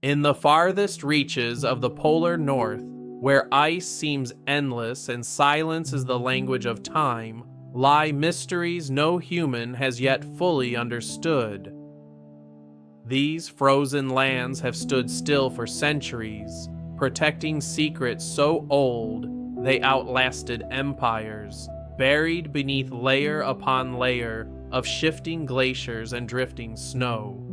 In the farthest reaches of the polar north, where ice seems endless and silence is the language of time, lie mysteries no human has yet fully understood. These frozen lands have stood still for centuries, protecting secrets so old they outlasted empires, buried beneath layer upon layer of shifting glaciers and drifting snow.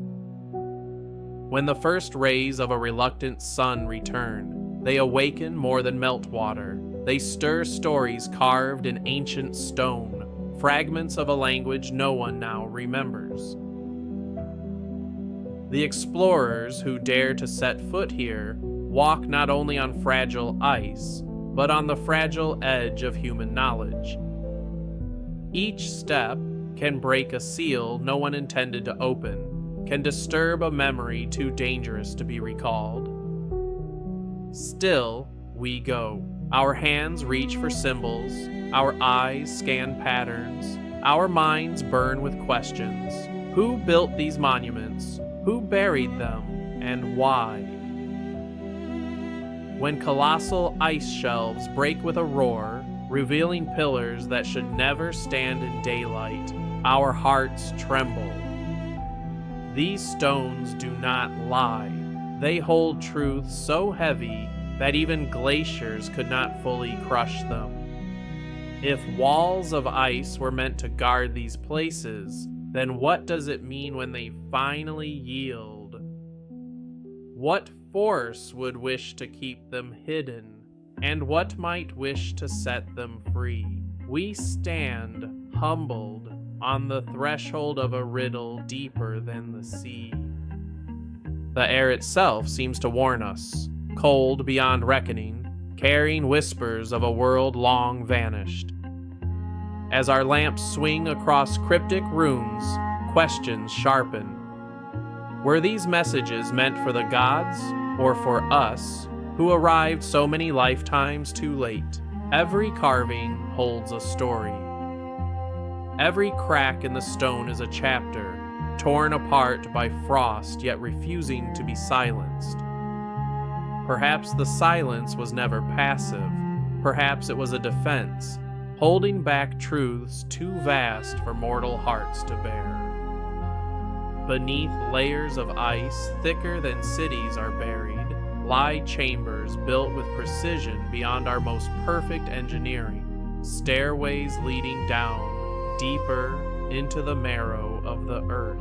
When the first rays of a reluctant sun return, they awaken more than meltwater. They stir stories carved in ancient stone, fragments of a language no one now remembers. The explorers who dare to set foot here walk not only on fragile ice, but on the fragile edge of human knowledge. Each step can break a seal no one intended to open, can disturb a memory too dangerous to be recalled. Still, we go. Our hands reach for symbols, our eyes scan patterns, our minds burn with questions. Who built these monuments? Who buried them? And why? When colossal ice shelves break with a roar, revealing pillars that should never stand in daylight, our hearts tremble. These stones do not lie. They hold truths so heavy that even glaciers could not fully crush them. If walls of ice were meant to guard these places, then what does it mean when they finally yield? What force would wish to keep them hidden, and what might wish to set them free? We stand humbled on the threshold of a riddle deeper than the sea. The air itself seems to warn us, cold beyond reckoning, carrying whispers of a world long vanished. As our lamps swing across cryptic runes, questions sharpen. Were these messages meant for the gods, or for us, who arrived so many lifetimes too late? Every carving holds a story. Every crack in the stone is a chapter, torn apart by frost yet refusing to be silenced. Perhaps the silence was never passive. Perhaps it was a defense, holding back truths too vast for mortal hearts to bear. Beneath layers of ice thicker than cities are buried, lie chambers built with precision beyond our most perfect engineering, stairways leading down deeper into the marrow of the earth.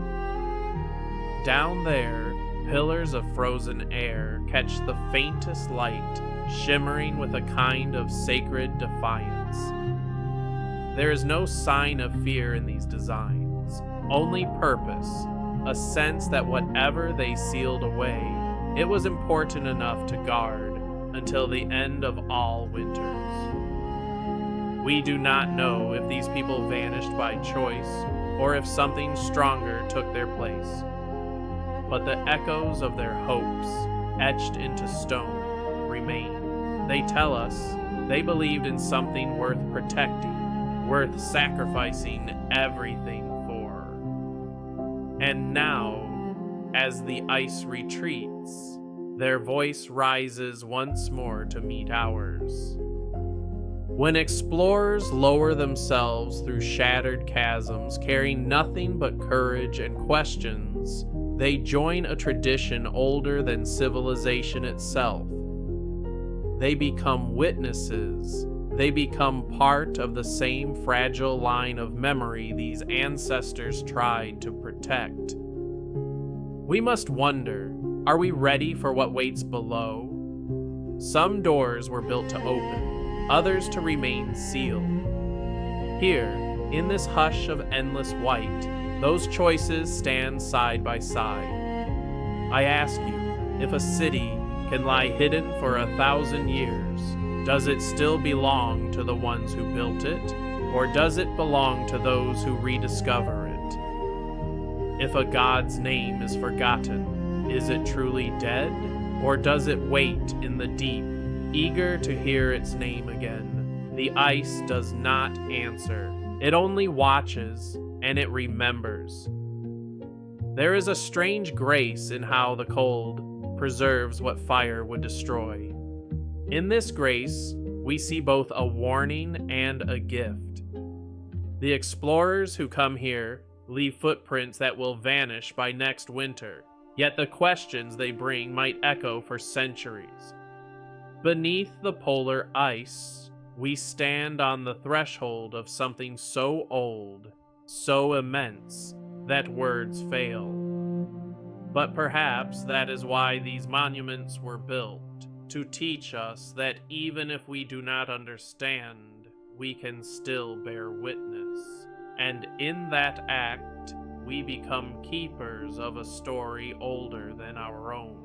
Down there, pillars of frozen air catch the faintest light, shimmering with a kind of sacred defiance. There is no sign of fear in these designs, only purpose, a sense that whatever they sealed away, it was important enough to guard until the end of all winters. We do not know if these people vanished by choice or if something stronger took their place. But the echoes of their hopes, etched into stone, remain. They tell us they believed in something worth protecting, worth sacrificing everything for. And now, as the ice retreats, their voice rises once more to meet ours. When explorers lower themselves through shattered chasms, carrying nothing but courage and questions, they join a tradition older than civilization itself. They become witnesses. They become part of the same fragile line of memory these ancestors tried to protect. We must wonder, are we ready for what waits below? Some doors were built to open, others to remain sealed. Here, in this hush of endless white, those choices stand side by side. I ask you, if a city can lie hidden for 1,000 years, does it still belong to the ones who built it, or does it belong to those who rediscover it? If a god's name is forgotten, is it truly dead, or does it wait in the deep, eager to hear its name again? The ice does not answer. It only watches, and it remembers. There is a strange grace in how the cold, preserves what fire would destroy. In this grace, we see both a warning and a gift. The explorers who come here leave footprints that will vanish by next winter, yet the questions they bring might echo for centuries. Beneath the polar ice, we stand on the threshold of something so old, so immense, that words fail. But perhaps that is why these monuments were built, to teach us that even if we do not understand, we can still bear witness. And in that act, we become keepers of a story older than our own.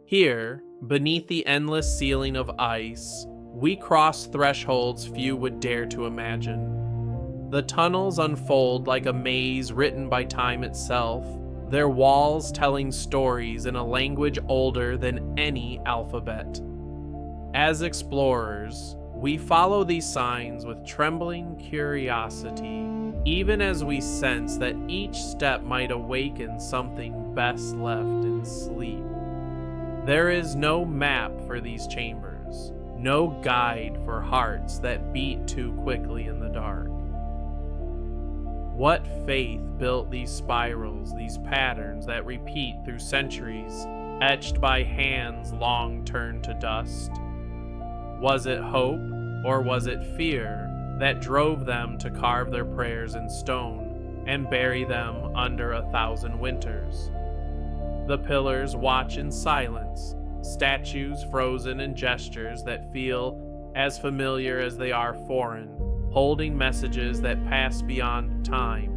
Here, beneath the endless ceiling of ice, we cross thresholds few would dare to imagine. The tunnels unfold like a maze written by time itself, their walls telling stories in a language older than any alphabet. As explorers, we follow these signs with trembling curiosity, even as we sense that each step might awaken something best left in sleep. There is no map for these chambers, no guide for hearts that beat too quickly in the dark. What faith built these spirals, these patterns that repeat through centuries, etched by hands long turned to dust? Was it hope, or was it fear, that drove them to carve their prayers in stone and bury them under 1,000 winters? The pillars watch in silence, statues frozen in gestures that feel as familiar as they are foreign, holding messages that pass beyond time.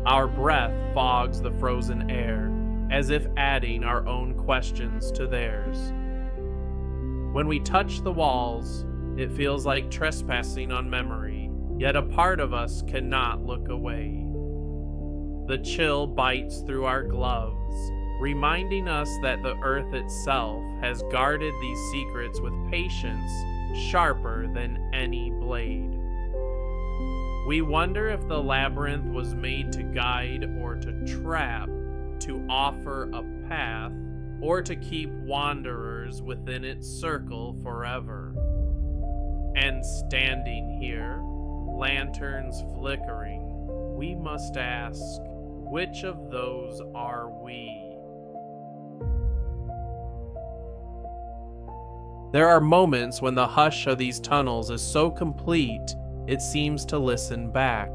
Our breath fogs the frozen air, as if adding our own questions to theirs. When we touch the walls, it feels like trespassing on memory, yet a part of us cannot look away. The chill bites through our gloves, reminding us that the earth itself has guarded these secrets with patience sharper than any blade. We wonder if the labyrinth was made to guide or to trap, to offer a path, or to keep wanderers within its circle forever. And standing here, lanterns flickering, we must ask, which of those are we? There are moments when the hush of these tunnels is so complete, it seems to listen back.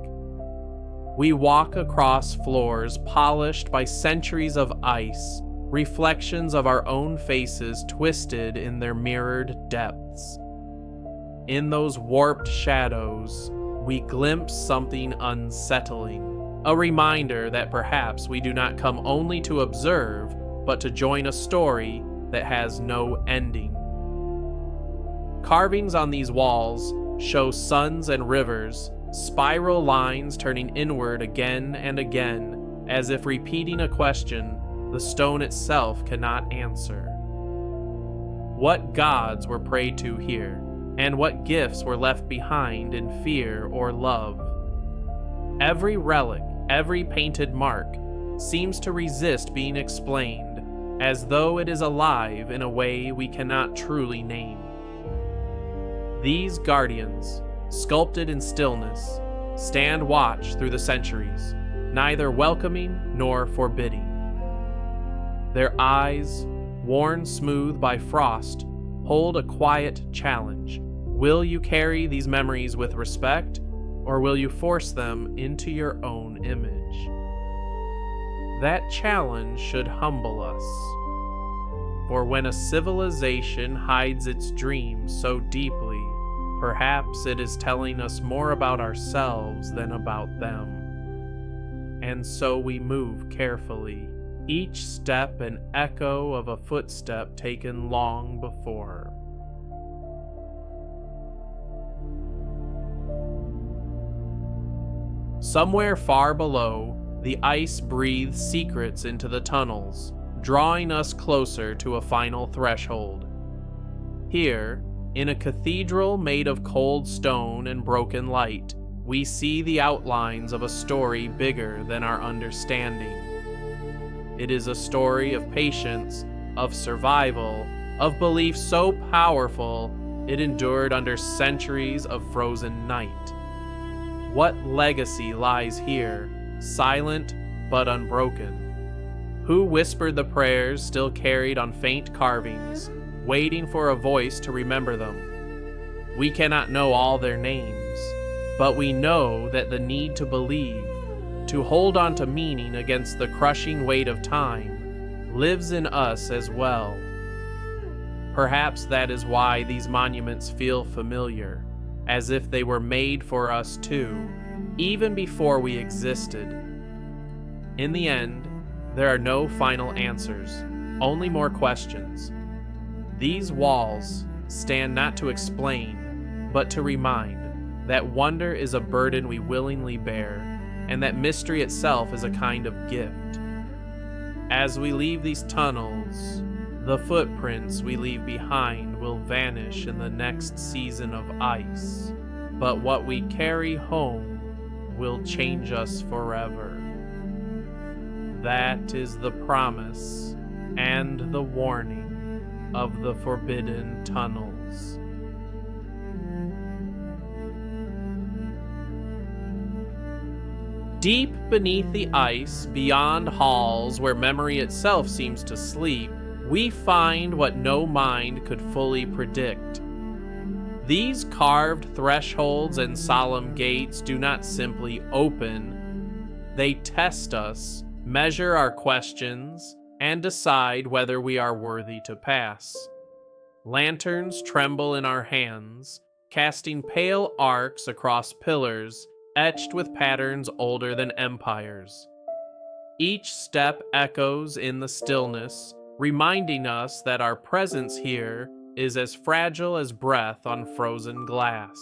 We walk across floors polished by centuries of ice, reflections of our own faces twisted in their mirrored depths. In those warped shadows, we glimpse something unsettling, a reminder that perhaps we do not come only to observe, but to join a story that has no ending. Carvings on these walls show suns and rivers, spiral lines turning inward again and again, as if repeating a question the stone itself cannot answer. What gods were prayed to here, and what gifts were left behind in fear or love? Every relic, every painted mark, seems to resist being explained, as though it is alive in a way we cannot truly name. These guardians, sculpted in stillness, stand watch through the centuries, neither welcoming nor forbidding. Their eyes, worn smooth by frost, hold a quiet challenge. Will you carry these memories with respect, or will you force them into your own image? That challenge should humble us. For when a civilization hides its dreams so deeply, perhaps it is telling us more about ourselves than about them. And so we move carefully, each step an echo of a footstep taken long before. Somewhere far below, the ice breathes secrets into the tunnels, drawing us closer to a final threshold. Here, in a cathedral made of cold stone and broken light, we see the outlines of a story bigger than our understanding. It is a story of patience, of survival, of belief so powerful it endured under centuries of frozen night. What legacy lies here, silent but unbroken? Who whispered the prayers still carried on faint carvings, waiting for a voice to remember them? We cannot know all their names, but we know that the need to believe, to hold on to meaning against the crushing weight of time, lives in us as well. Perhaps that is why these monuments feel familiar, as if they were made for us too, even before we existed. In the end, there are no final answers, only more questions. These walls stand not to explain, but to remind that wonder is a burden we willingly bear, and that mystery itself is a kind of gift. As we leave these tunnels, the footprints we leave behind will vanish in the next season of ice, but what we carry home will change us forever. That is the promise and the warning of the forbidden tunnels. Deep beneath the ice, beyond halls where memory itself seems to sleep, we find what no mind could fully predict. These carved thresholds and solemn gates do not simply open, they test us, measure our questions, and decide whether we are worthy to pass. Lanterns tremble in our hands, casting pale arcs across pillars etched with patterns older than empires. Each step echoes in the stillness, reminding us that our presence here is as fragile as breath on frozen glass.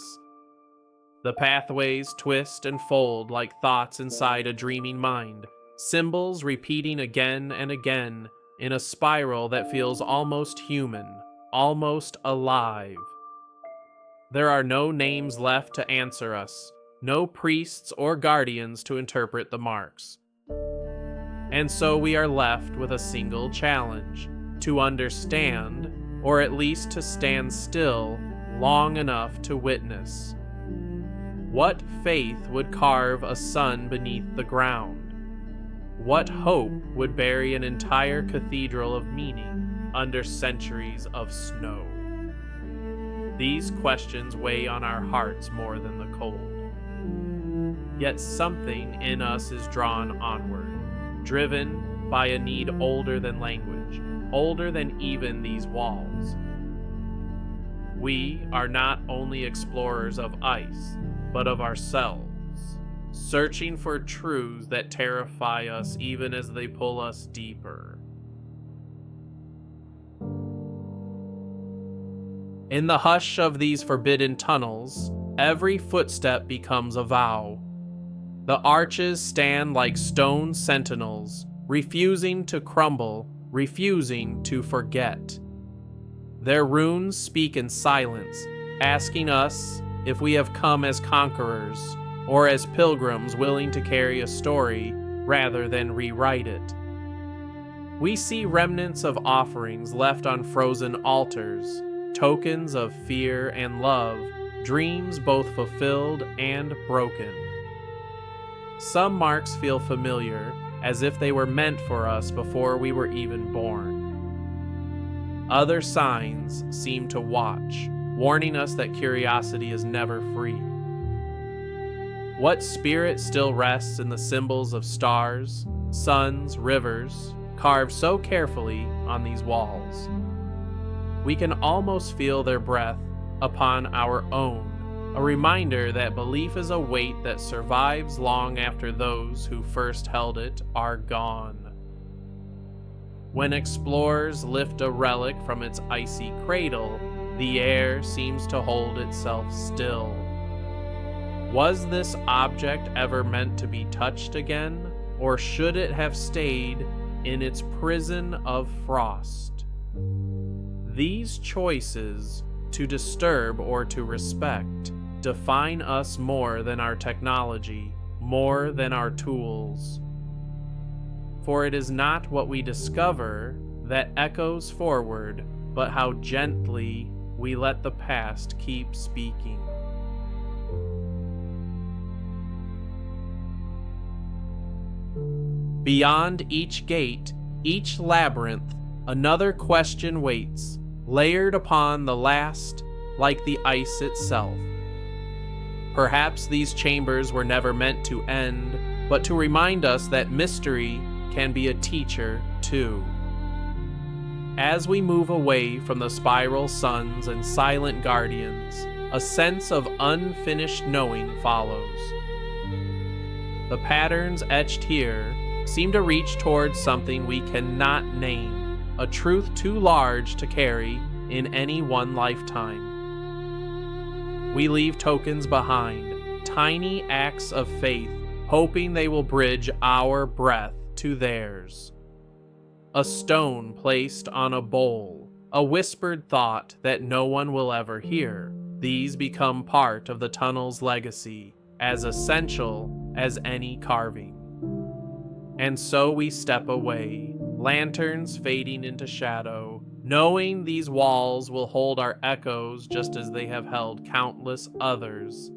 The pathways twist and fold like thoughts inside a dreaming mind, symbols repeating again and again in a spiral that feels almost human, almost alive. There are no names left to answer us, no priests or guardians to interpret the marks. And so we are left with a single challenge: to understand, or at least to stand still long enough to witness. What faith would carve a sun beneath the ground? What hope would bury an entire cathedral of meaning under centuries of snow? These questions weigh on our hearts more than the cold. Yet something in us is drawn onward, driven by a need older than language, older than even these walls. We are not only explorers of ice, but of ourselves, searching for truths that terrify us even as they pull us deeper. In the hush of these forbidden tunnels, every footstep becomes a vow. The arches stand like stone sentinels, refusing to crumble, refusing to forget. Their runes speak in silence, asking us if we have come as conquerors or as pilgrims willing to carry a story rather than rewrite it. We see remnants of offerings left on frozen altars, tokens of fear and love, dreams both fulfilled and broken. Some marks feel familiar, as if they were meant for us before we were even born. Other signs seem to watch, warning us that curiosity is never free. What spirit still rests in the symbols of stars, suns, rivers, carved so carefully on these walls? We can almost feel their breath upon our own, a reminder that belief is a weight that survives long after those who first held it are gone. When explorers lift a relic from its icy cradle, the air seems to hold itself still. Was this object ever meant to be touched again, or should it have stayed in its prison of frost? These choices, to disturb or to respect, define us more than our technology, more than our tools. For it is not what we discover that echoes forward, but how gently we let the past keep speaking. Beyond each gate, each labyrinth, another question waits, layered upon the last, like the ice itself. Perhaps these chambers were never meant to end, but to remind us that mystery can be a teacher too. As we move away from the spiral suns and silent guardians, a sense of unfinished knowing follows. The patterns etched here seem to reach towards something we cannot name, a truth too large to carry in any one lifetime. We leave tokens behind, tiny acts of faith, hoping they will bridge our breath to theirs. A stone placed on a bowl, a whispered thought that no one will ever hear. These become part of the tunnel's legacy, as essential as any carving. And so we step away, lanterns fading into shadow, knowing these walls will hold our echoes just as they have held countless others.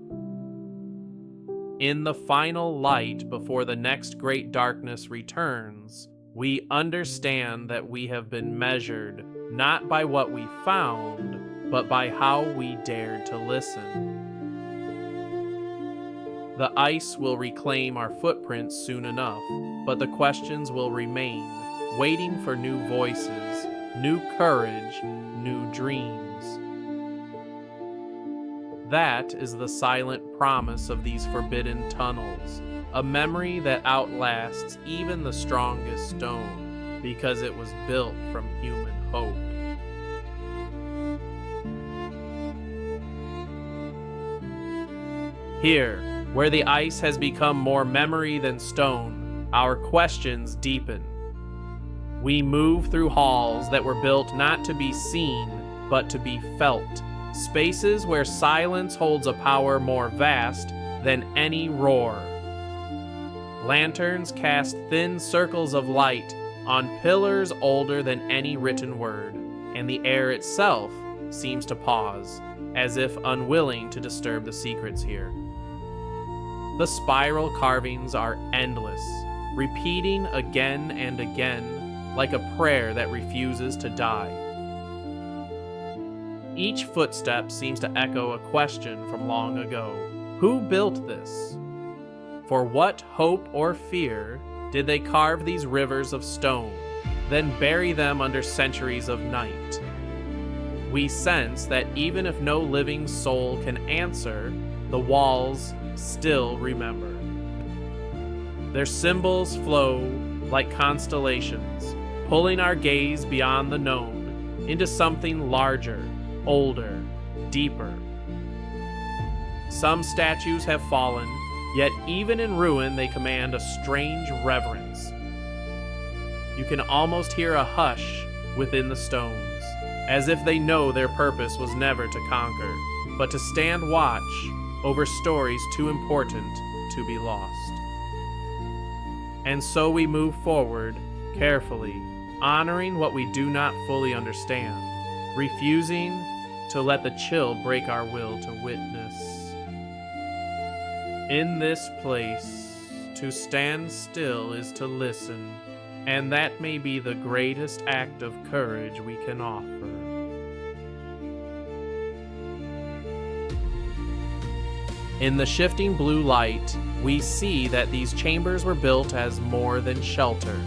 In the final light before the next great darkness returns, we understand that we have been measured not by what we found, but by how we dared to listen. The ice will reclaim our footprints soon enough, but the questions will remain, waiting for new voices, new courage, new dreams. That is the silent promise of these forbidden tunnels, a memory that outlasts even the strongest stone, because it was built from human hope. Here, where the ice has become more memory than stone, our questions deepen. We move through halls that were built not to be seen, but to be felt, spaces where silence holds a power more vast than any roar. Lanterns cast thin circles of light on pillars older than any written word, and the air itself seems to pause, as if unwilling to disturb the secrets here. The spiral carvings are endless, repeating again and again like a prayer that refuses to die. Each footstep seems to echo a question from long ago. Who built this? For what hope or fear did they carve these rivers of stone, then bury them under centuries of night? We sense that even if no living soul can answer, the walls still remember. Their symbols flow like constellations, pulling our gaze beyond the known into something larger, older, deeper. Some statues have fallen, yet even in ruin they command a strange reverence. You can almost hear a hush within the stones, as if they know their purpose was never to conquer, but to stand watch over stories too important to be lost. And so we move forward, carefully, honoring what we do not fully understand, refusing to let the chill break our will to witness. In this place, to stand still is to listen, and that may be the greatest act of courage we can offer. In the shifting blue light, we see that these chambers were built as more than shelter.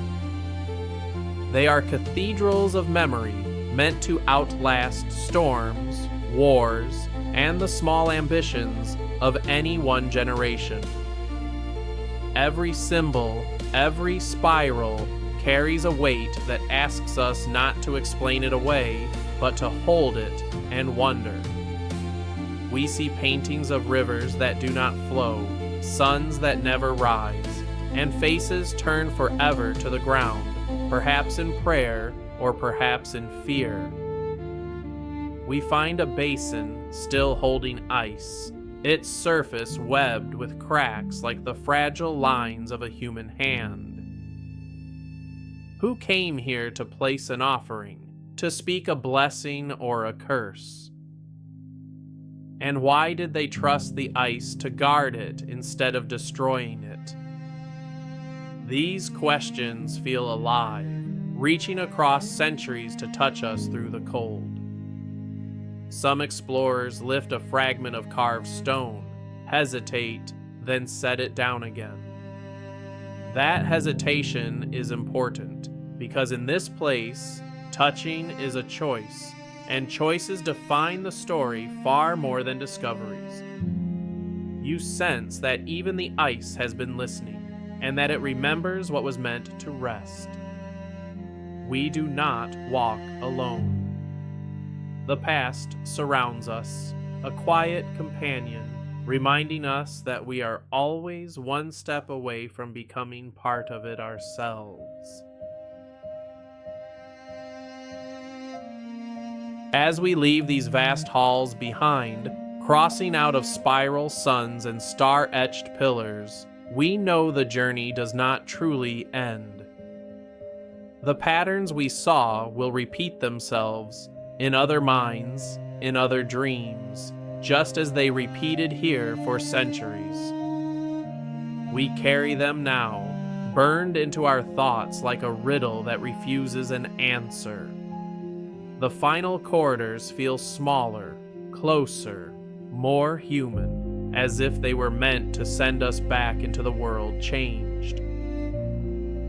They are cathedrals of memory, meant to outlast storms, wars, and the small ambitions of any one generation. Every symbol, every spiral, carries a weight that asks us not to explain it away, but to hold it and wonder. We see paintings of rivers that do not flow, suns that never rise, and faces turned forever to the ground, perhaps in prayer or perhaps in fear. We find a basin still holding ice, its surface webbed with cracks like the fragile lines of a human hand. Who came here to place an offering, to speak a blessing or a curse? And why did they trust the ice to guard it instead of destroying it? These questions feel alive, reaching across centuries to touch us through the cold. Some explorers lift a fragment of carved stone, hesitate, then set it down again. That hesitation is important, because in this place, touching is a choice, and choices define the story far more than discoveries. You sense that even the ice has been listening, and that it remembers what was meant to rest. We do not walk alone. The past surrounds us, a quiet companion, reminding us that we are always one step away from becoming part of it ourselves. As we leave these vast halls behind, crossing out of spiral suns and star-etched pillars, we know the journey does not truly end. The patterns we saw will repeat themselves in other minds, in other dreams, just as they repeated here for centuries. We carry them now, burned into our thoughts like a riddle that refuses an answer. The final corridors feel smaller, closer, more human, as if they were meant to send us back into the world changed.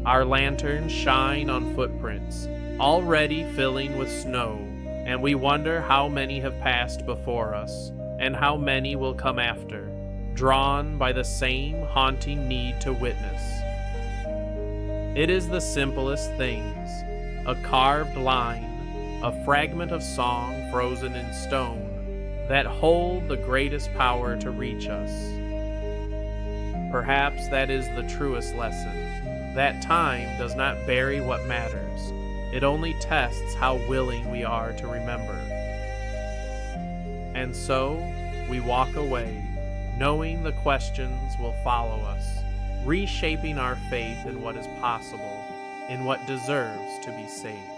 Our lanterns shine on footprints, already filling with snow, and we wonder how many have passed before us, and how many will come after, drawn by the same haunting need to witness. It is the simplest things, a carved line, a fragment of song frozen in stone, that hold the greatest power to reach us. Perhaps that is the truest lesson, that time does not bury what matters, it only tests how willing we are to remember. And so, we walk away, knowing the questions will follow us, reshaping our faith in what is possible, in what deserves to be saved.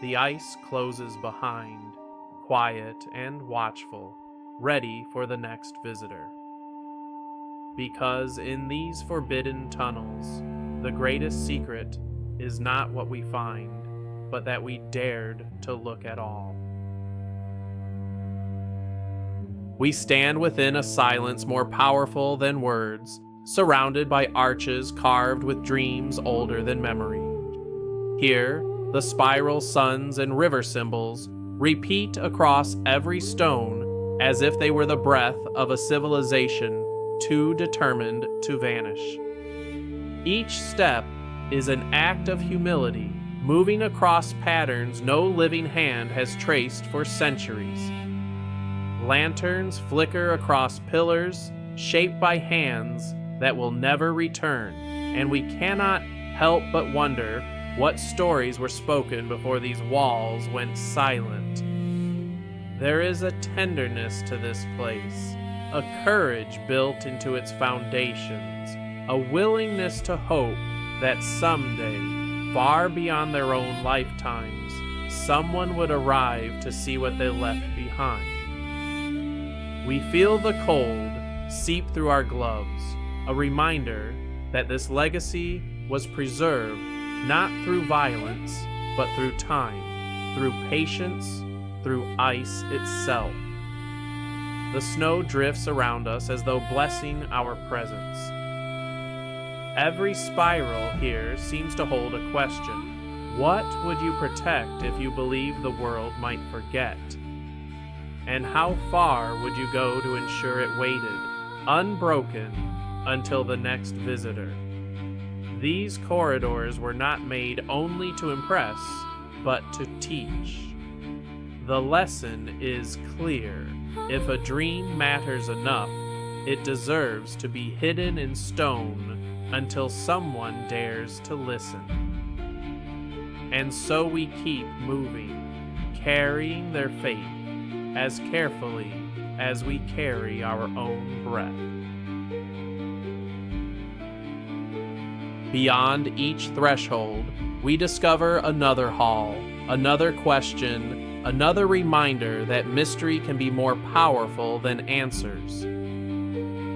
The ice closes behind, quiet and watchful, ready for the next visitor. Because in these forbidden tunnels, the greatest secret is not what we find, but that we dared to look at all. We stand within a silence more powerful than words, surrounded by arches carved with dreams older than memory. Here, the spiral suns and river symbols repeat across every stone as if they were the breath of a civilization too determined to vanish. Each step is an act of humility, moving across patterns no living hand has traced for centuries. Lanterns flicker across pillars shaped by hands that will never return, and we cannot help but wonder what stories were spoken before these walls went silent. There is a tenderness to this place, a courage built into its foundations, a willingness to hope that someday, far beyond their own lifetimes, someone would arrive to see what they left behind. We feel the cold seep through our gloves, a reminder that this legacy was preserved not through violence, but through time, through patience, through ice itself. The snow drifts around us as though blessing our presence. Every spiral here seems to hold a question. What would you protect if you believed the world might forget? And how far would you go to ensure it waited, unbroken, until the next visitor? These corridors were not made only to impress, but to teach. The lesson is clear. If a dream matters enough, it deserves to be hidden in stone until someone dares to listen. And so we keep moving, carrying their faith as carefully as we carry our own breath. Beyond each threshold, we discover another hall, another question, another reminder that mystery can be more powerful than answers.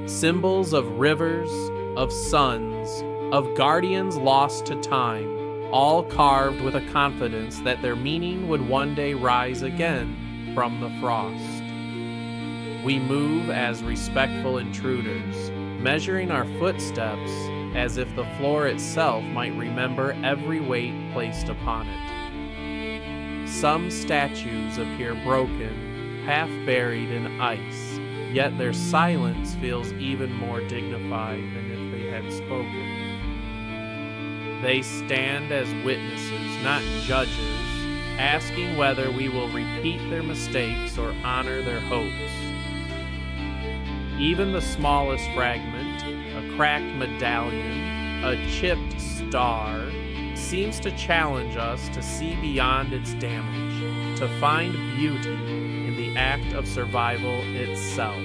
Symbols of rivers, of suns, of guardians lost to time, all carved with a confidence that their meaning would one day rise again from the frost. We move as respectful intruders, measuring our footsteps as if the floor itself might remember every weight placed upon it. Some statues appear broken, half buried in ice, yet their silence feels even more dignified than if they had spoken. They stand as witnesses, not judges, asking whether we will repeat their mistakes or honor their hopes. Even the smallest fragment, a cracked medallion, a chipped star, seems to challenge us to see beyond its damage, to find beauty in the act of survival itself.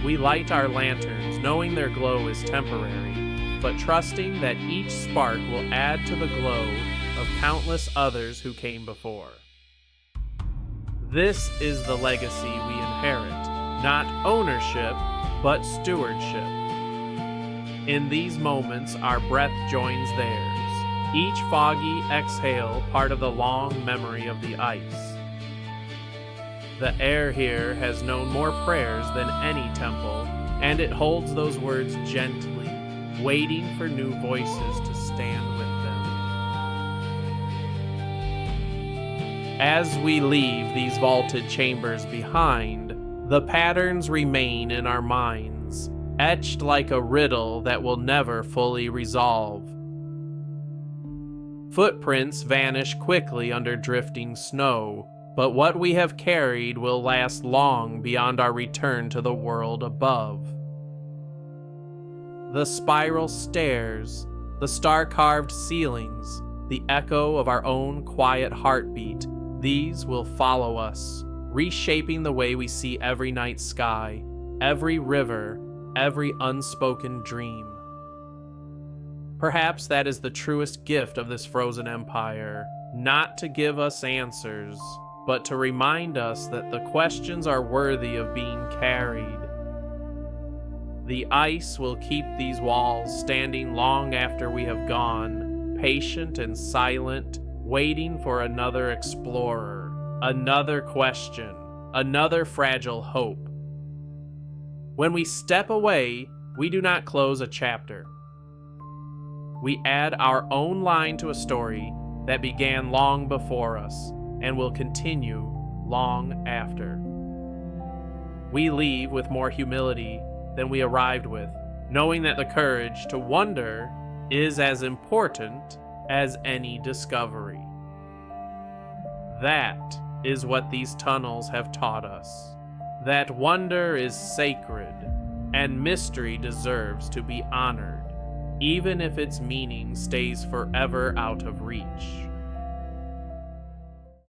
We light our lanterns, knowing their glow is temporary, but trusting that each spark will add to the glow of countless others who came before. This is the legacy we inherit, not ownership, but stewardship. In these moments, our breath joins theirs, each foggy exhale part of the long memory of the ice. The air here has known more prayers than any temple, and it holds those words gently, waiting for new voices to stand with them. As we leave these vaulted chambers behind, the patterns remain in our minds, etched like a riddle that will never fully resolve. Footprints vanish quickly under drifting snow, but what we have carried will last long beyond our return to the world above. The spiral stairs, the star-carved ceilings, the echo of our own quiet heartbeat, these will follow us, reshaping the way we see every night sky, every river, every unspoken dream. Perhaps that is the truest gift of this frozen empire, not to give us answers, but to remind us that the questions are worthy of being carried. The ice will keep these walls standing long after we have gone, patient and silent, waiting for another explorer, another question, another fragile hope. When we step away, we do not close a chapter. We add our own line to a story that began long before us and will continue long after. We leave with more humility than we arrived with, knowing that the courage to wonder is as important as any discovery. That is what these tunnels have taught us, that wonder is sacred and mystery deserves to be honored, even if its meaning stays forever out of reach.